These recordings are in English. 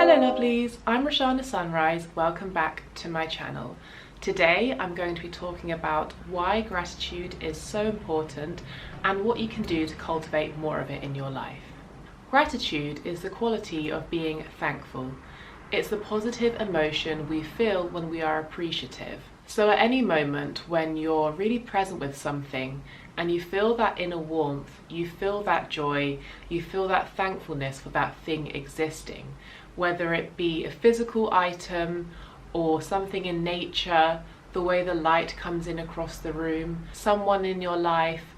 Hello lovelies, I'm Roshana Sunrise, welcome back to my channel. Today I'm going to be talking about why gratitude is so important and what you can do to cultivate more of it in your life. Gratitude is the quality of being thankful. It's the positive emotion we feel when we are appreciative. So at any moment when you're really present with something and you feel that inner warmth, you feel that joy, you feel that thankfulness for that thing existing, whether it be a physical item or something in nature, the way the light comes in across the room, someone in your life,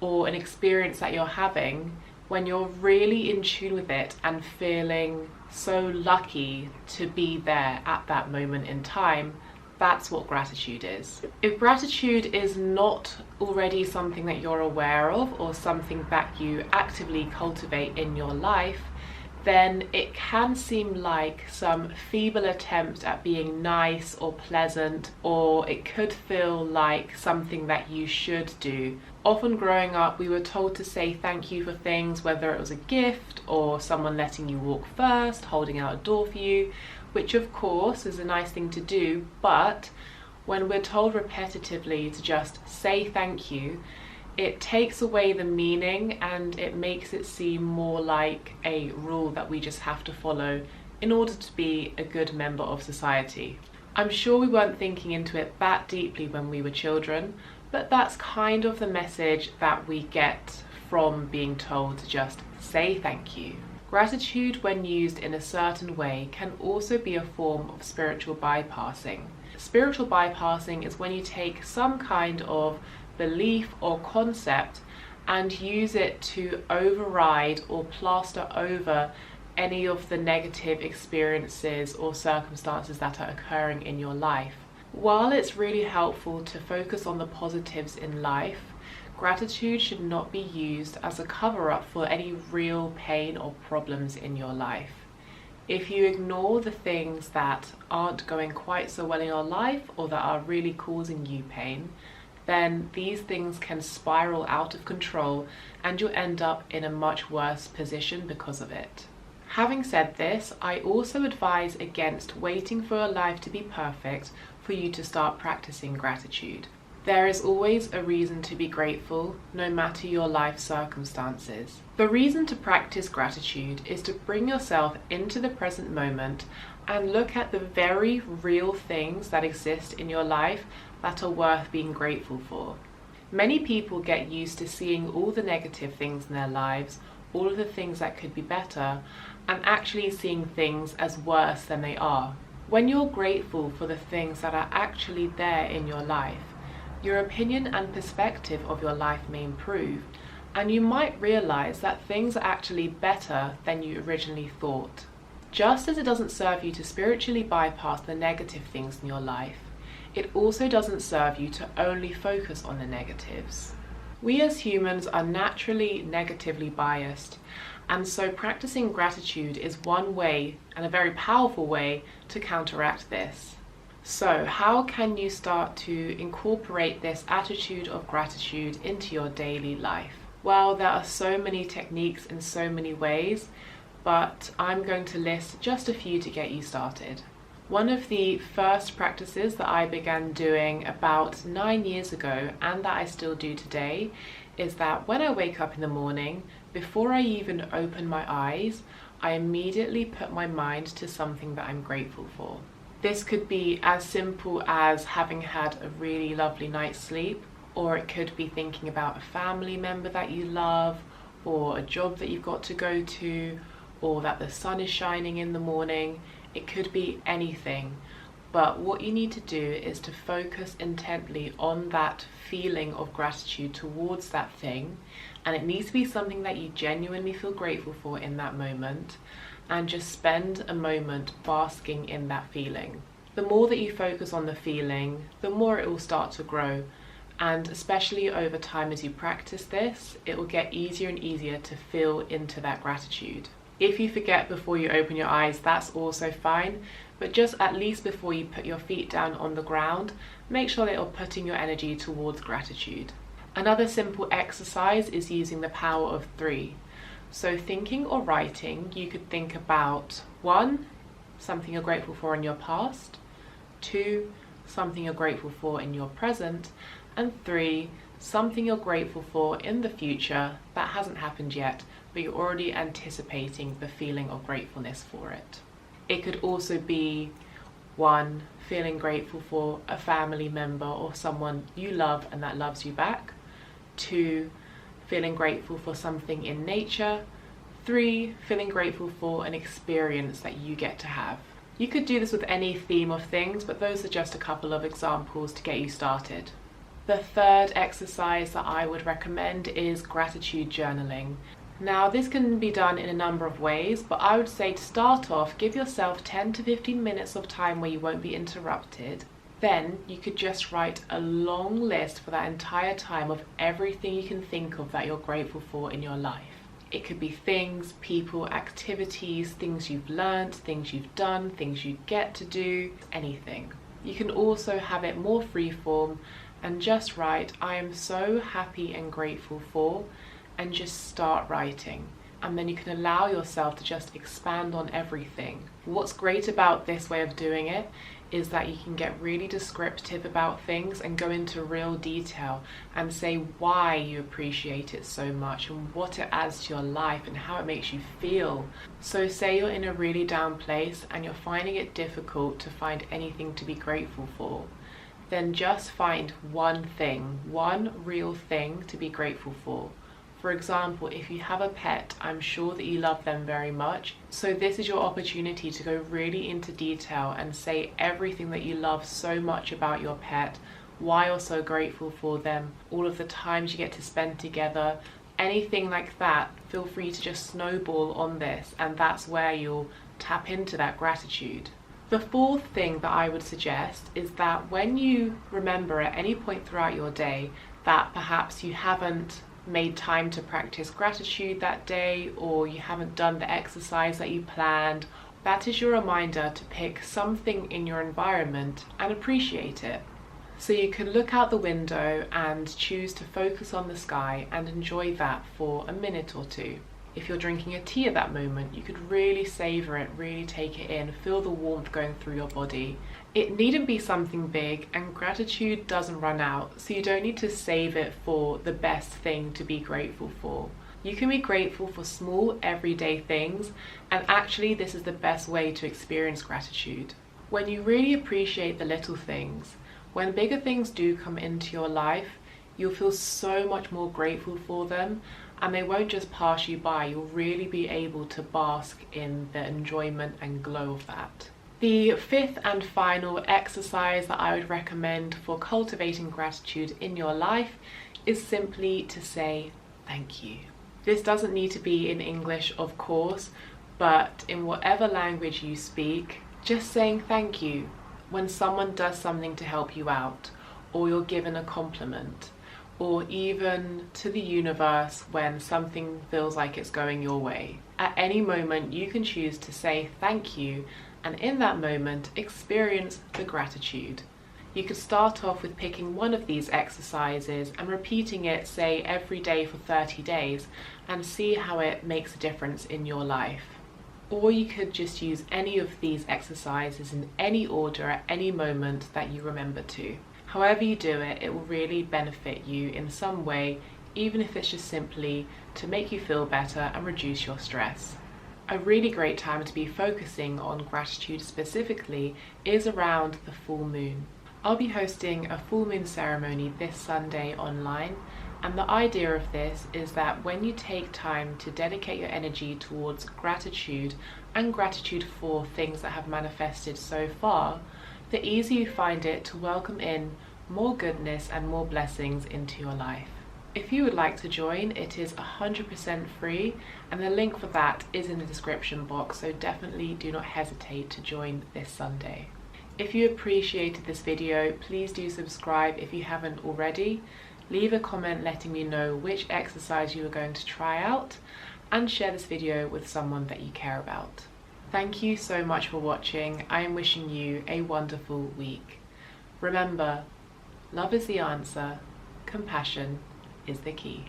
or an experience that you're having, when you're really in tune with it and feeling so lucky to be there at that moment in time, that's what gratitude is. If gratitude is not already something that you're aware of or something that you actively cultivate in your life, then it can seem like some feeble attempt at being nice or pleasant, or it could feel like something that you should do. Often growing up, we were told to say thank you for things, whether it was a gift or someone letting you walk first, holding out a door for you, which of course is a nice thing to do, but when we're told repetitively to just say thank you, it takes away the meaning and it makes it seem more like a rule that we just have to follow in order to be a good member of society. I'm sure we weren't thinking into it that deeply when we were children, but that's kind of the message that we get from being told to just say thank you. Gratitude, when used in a certain way, can also be a form of spiritual bypassing. Spiritual bypassing is when you take some kind of belief or concept and use it to override or plaster over any of the negative experiences or circumstances that are occurring in your life. While it's really helpful to focus on the positives in life, gratitude should not be used as a cover-up for any real pain or problems in your life. If you ignore the things that aren't going quite so well in your life or that are really causing you pain, then these things can spiral out of control and you'll end up in a much worse position because of it. Having said this, I also advise against waiting for your life to be perfect for you to start practicing gratitude. There is always a reason to be grateful, no matter your life circumstances. The reason to practice gratitude is to bring yourself into the present moment and look at the very real things that exist in your life that are worth being grateful for. Many people get used to seeing all the negative things in their lives, all of the things that could be better, and actually seeing things as worse than they are. When you're grateful for the things that are actually there in your life, your opinion and perspective of your life may improve, and you might realize that things are actually better than you originally thought. Just as it doesn't serve you to spiritually bypass the negative things in your life, it also doesn't serve you to only focus on the negatives. We as humans are naturally negatively biased, and so practicing gratitude is one way, and a very powerful way, to counteract this. So how can you start to incorporate this attitude of gratitude into your daily life? Well, there are so many techniques in so many ways, but I'm going to list just a few to get you started. One of the first practices that I began doing about 9 years ago, and that I still do today, is that when I wake up in the morning, before I even open my eyes, I immediately put my mind to something that I'm grateful for. This could be as simple as having had a really lovely night's sleep, or it could be thinking about a family member that you love, or a job that you've got to go to, or that the sun is shining in the morning. It could be anything, but what you need to do is to focus intently on that feeling of gratitude towards that thing, and it needs to be something that you genuinely feel grateful for in that moment, and just spend a moment basking in that feeling. The more that you focus on the feeling, the more it will start to grow, and especially over time as you practice this, it will get easier and easier to feel into that gratitude. If you forget before you open your eyes, that's also fine, but just at least before you put your feet down on the ground, make sure that you're putting your energy towards gratitude. Another simple exercise is using the power of 3. So thinking or writing, you could think about 1, something you're grateful for in your past. 2, something you're grateful for in your present. And 3, something you're grateful for in the future that hasn't happened yet, but you're already anticipating the feeling of gratefulness for it. It could also be 1, feeling grateful for a family member or someone you love and that loves you back. 2, feeling grateful for something in nature. 3, feeling grateful for an experience that you get to have. You could do this with any theme of things, but those are just a couple of examples to get you started. The third exercise that I would recommend is gratitude journaling. Now, this can be done in a number of ways, but I would say to start off, give yourself 10 to 15 minutes of time where you won't be interrupted. Then you could just write a long list for that entire time of everything you can think of that you're grateful for in your life. It could be things, people, activities, things you've learned, things you've done, things you get to do, anything. You can also have it more freeform and just write, I am so happy and grateful for, and just start writing. And then you can allow yourself to just expand on everything. What's great about this way of doing it is that you can get really descriptive about things and go into real detail and say why you appreciate it so much and what it adds to your life and how it makes you feel. So say you're in a really down place and you're finding it difficult to find anything to be grateful for. Then just find one thing, one real thing to be grateful for. For example, if you have a pet, I'm sure that you love them very much. So this is your opportunity to go really into detail and say everything that you love so much about your pet, why you're so grateful for them, all of the times you get to spend together, anything like that. Feel free to just snowball on this, and that's where you'll tap into that gratitude. The fourth thing that I would suggest is that when you remember at any point throughout your day that perhaps you haven't made time to practice gratitude that day, or you haven't done the exercise that you planned, that is your reminder to pick something in your environment and appreciate it. So you can look out the window and choose to focus on the sky and enjoy that for a minute or two. If you're drinking a tea at that moment, you could really savor it, really take it in, feel the warmth going through your body. It needn't be something big, and gratitude doesn't run out, so you don't need to save it for the best thing to be grateful for. You can be grateful for small, everyday things, and actually this is the best way to experience gratitude. When you really appreciate the little things, when bigger things do come into your life, you'll feel so much more grateful for them, and they won't just pass you by. You'll really be able to bask in the enjoyment and glow of that. The fifth and final exercise that I would recommend for cultivating gratitude in your life is simply to say thank you. This doesn't need to be in English, of course, but in whatever language you speak, just saying thank you when someone does something to help you out, or you're given a compliment, or even to the universe when something feels like it's going your way. At any moment, you can choose to say thank you, and in that moment, experience the gratitude. You could start off with picking one of these exercises and repeating it, say, every day for 30 days, and see how it makes a difference in your life. Or you could just use any of these exercises in any order at any moment that you remember to. However you do it, it will really benefit you in some way, even if it's just simply to make you feel better and reduce your stress. A really great time to be focusing on gratitude specifically is around the full moon. I'll be hosting a full moon ceremony this Sunday online, and the idea of this is that when you take time to dedicate your energy towards gratitude and gratitude for things that have manifested so far, the easier you find it to welcome in more goodness and more blessings into your life. If you would like to join, it is 100% free, and the link for that is in the description box, so definitely do not hesitate to join this Sunday. If you appreciated this video, please do subscribe if you haven't already. Leave a comment letting me know which exercise you are going to try out, and share this video with someone that you care about. Thank you so much for watching. I am wishing you a wonderful week. Remember, love is the answer, compassion is the key.